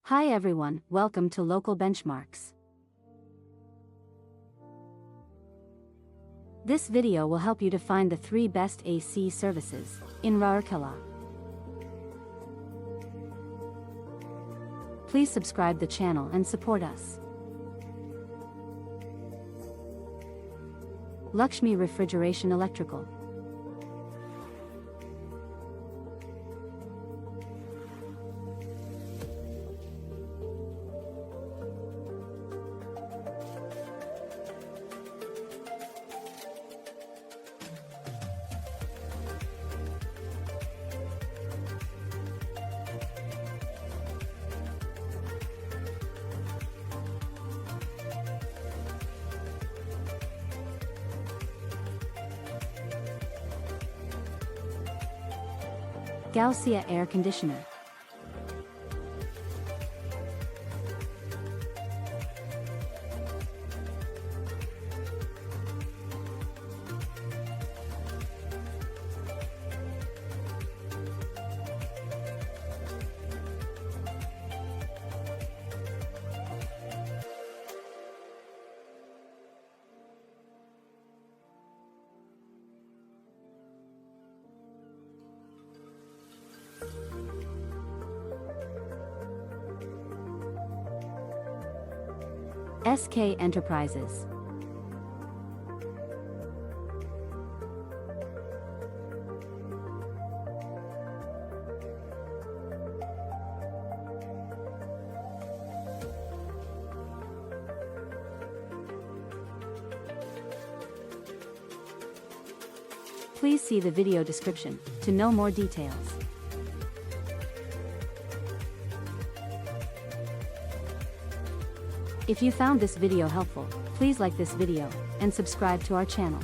Hi everyone, welcome to Local Benchmarks. This video will help you to find the 3 best AC services in Rourkela. Please subscribe the channel and support us. Laxmi Refrigeration Electrical. Gausia Air Conditioner. SK Enterprises. Please see the video description to know more details. If you found this video helpful, please like this video and subscribe to our channel.